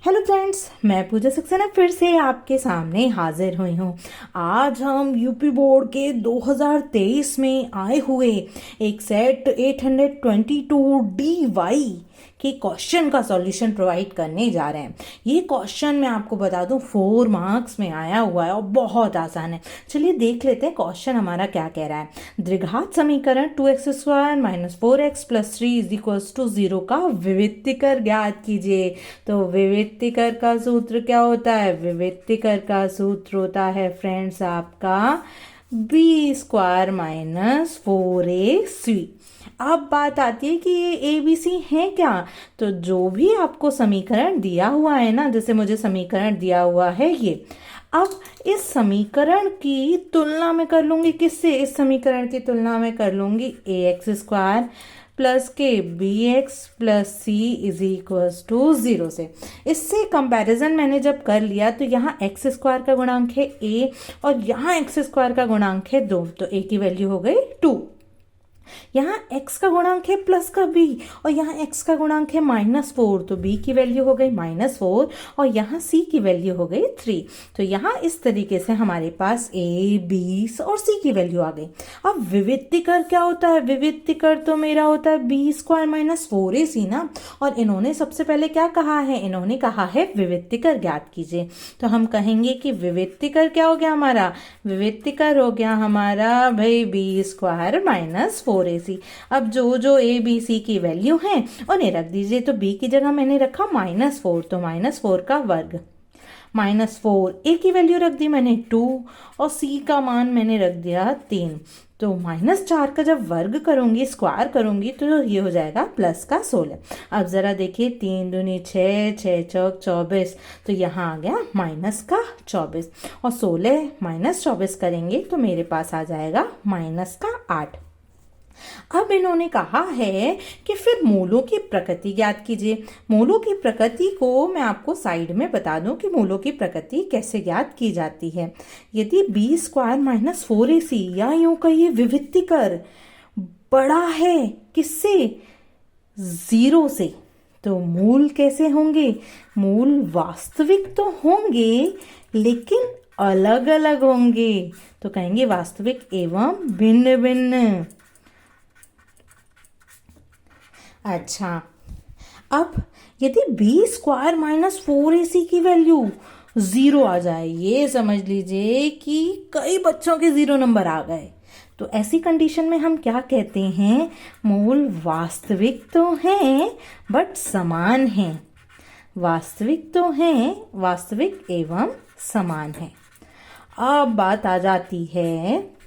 Hello friends, मैं पूजा सक्सेना फिर से आपके सामने हाजिर हुई हूँ। आज हम यूपी बोर्ड के 2023 में आए हुए एक सेट 822 डी वाई के क्वेश्चन का सॉल्यूशन प्रोवाइड करने जा रहे हैं। ये क्वेश्चन मैं आपको बता दूं 4 मार्क्स में आया हुआ है और बहुत आसान है। चलिए देख लेते हैं क्वेश्चन हमारा क्या कह रहा है। द्विघात समीकरण 2x² - 4x + 3 = 0 का विविक्तीकर ज्ञात कीजिए। तो विविक्तीकर का सूत्र क्या होता है? विविक्तीकर का सूत्र होता है फ्रेंड्स आपका b² - 4ac। अब बात आती है कि ये ए बी सी है क्या। तो जो भी आपको समीकरण दिया हुआ है ना, जैसे मुझे समीकरण दिया हुआ है ये, अब इस समीकरण की तुलना में कर लूंगी किससे? इस समीकरण की तुलना में कर लूंगी ax² प्लस के bx plus C is equal to 0 से। इससे कंपैरिजन मैंने जब कर लिया तो यहाँ x² का गुणांक है a और यहाँ x² का गुणांक है 2, तो a की वैल्यू हो गई 2। यहाँ x का गुणांक है प्लस का b और यहाँ x का गुणांक है -4, तो b की वैल्यू हो गई -4 और यहाँ c की वैल्यू हो गई 3। तो यहाँ इस तरीके से हमारे पास a, b और c की वैल्यू आ गई। अब विविक्तीकर क्या होता है? विविक्तीकर तो मेरा होता है b² - 4ac ना। और इन्होंने सबसे पहले क्या कहा है? इन्होंने कहा है विविक्तीकर ज्ञात कीजिए। तो हम कहेंगे कि विविक्तीकर क्या हो गया हमारा? विविक्तीकर हो गया हमारा भाई b² - 4ac। अब जो जो a b c की वैल्यू है उन्हें रख दीजिए। तो b की जगह मैंने रखा -4, तो -4 का वर्ग -4, a की वैल्यू रख दी मैंने 2 और c का मान मैंने रख दिया 3। तो -4 का जब वर्ग करूंगी, स्क्वायर करूंगी, तो ये हो जाएगा प्लस का 16। अब ज़रा देखिए 3 दूनी 6, 6 चौक 24, तो यहाँ आ गया माइनस का 24 और 16 - 24 करेंगे तो मेरे पास आ जाएगा माइनस का 8। अब इन्होंने कहा है कि फिर मूलों की प्रकृति ज्ञात कीजिए। मूलों की प्रकृति को मैं आपको साइड में बता दूं कि मूलों की प्रकृति कैसे ज्ञात की जाती है। यदि b² - 4ac या यूं कहिए विविक्तीकर बड़ा है किससे? 0 से, तो मूल कैसे होंगे? मूल वास्तविक तो होंगे लेकिन अलग अलग होंगे। तो कहेंगे वास्तविक एवं भिन्न भिन्न। अच्छा, अब यदि b² - 4ac की वैल्यू 0 आ जाए, ये समझ लीजिए कि कई बच्चों के 0 नंबर आ गए, तो ऐसी कंडीशन में हम क्या कहते हैं? मूल वास्तविक तो हैं बट समान हैं। वास्तविक तो हैं, वास्तविक एवं समान है। अब बात आ जाती है,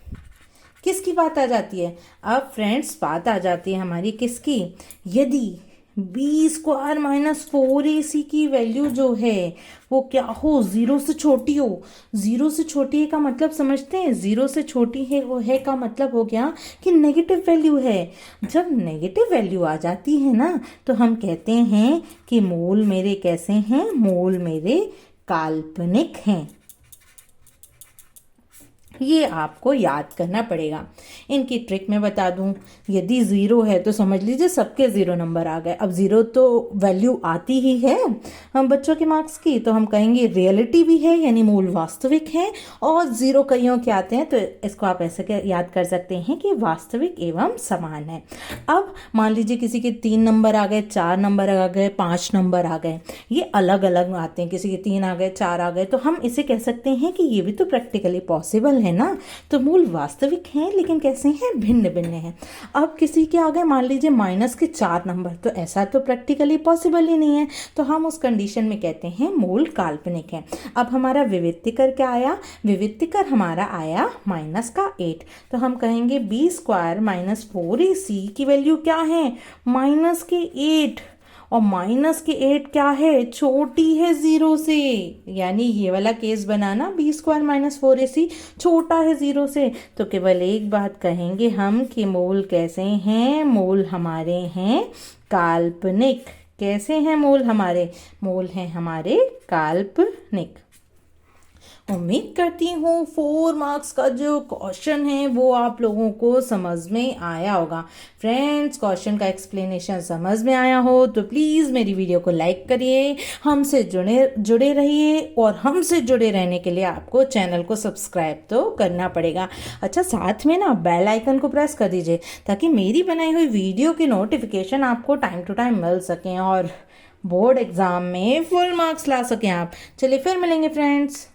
किसकी बात आ जाती है? अब फ्रेंड्स बात आ जाती है हमारी किसकी? यदि b² - 4ac की वैल्यू जो है वो क्या हो? 0 से छोटी हो। 0 से छोटी है का मतलब समझते हैं? 0 से छोटी है वो है का मतलब हो गया कि नेगेटिव वैल्यू है। जब नेगेटिव वैल्यू आ जाती है ना, तो हम कहते हैं कि मूल मेरे कैसे हैं? मूल मेरे काल्पनिक हैं। ये आपको याद करना पड़ेगा। इनकी ट्रिक मैं बता दूं, यदि 0 है तो समझ लीजिए सबके 0 नंबर आ गए। अब 0 तो वैल्यू आती ही है हम बच्चों के मार्क्स की, तो हम कहेंगे रियलिटी भी है यानी मूल वास्तविक है, और 0 कईयों के आते हैं, तो इसको आप ऐसे याद कर सकते हैं कि वास्तविक एवं समान है। अब मान लीजिए किसी के 3 नंबर आ गए, 4 नंबर आ गए, 5 नंबर आ गए, ये अलग अलग आते हैं। किसी के 3 आ गए, 4 आ गए, तो हम इसे कह सकते हैं कि ये भी तो प्रैक्टिकली पॉसिबल है ना। तो मूल वास्तविक हैं लेकिन कैसे हैं? भिन्न भिन्न हैं। अब किसी के आ गए मान लीजिए -4 नंबर, तो ऐसा तो प्रैक्टिकली पॉसिबल ही नहीं है, तो हम उस कंडीशन में कहते हैं मूल काल्पनिक है। अब हमारा विविक्तीकर क्या आया? विविक्तीकर हमारा आया -8, तो हम कहेंगे b² - 4ac की वैल्यू क्या है? -8, और -8 क्या है? छोटी है 0 से, यानी ये वाला केस बनाना b² - 4ac छोटा है 0 से। तो केवल एक बात कहेंगे हम कि मूल कैसे हैं? मूल हमारे हैं काल्पनिक। कैसे हैं मूल हमारे? मूल हैं हमारे काल्पनिक। उम्मीद करती हूँ 4 मार्क्स का जो क्वेश्चन है वो आप लोगों को समझ में आया होगा। फ्रेंड्स, क्वेश्चन का एक्सप्लेनेशन समझ में आया हो तो प्लीज़ मेरी वीडियो को लाइक करिए, हमसे जुड़े जुड़े रहिए, और हमसे जुड़े रहने के लिए आपको चैनल को सब्सक्राइब तो करना पड़ेगा। अच्छा, साथ में ना बेल आइकन को प्रेस कर दीजिए ताकि मेरी बनाई हुई वीडियो की नोटिफिकेशन आपको टाइम टू टाइम मिल सकें और बोर्ड एग्ज़ाम में फुल मार्क्स ला सकें आप। चलिए फिर मिलेंगे फ्रेंड्स।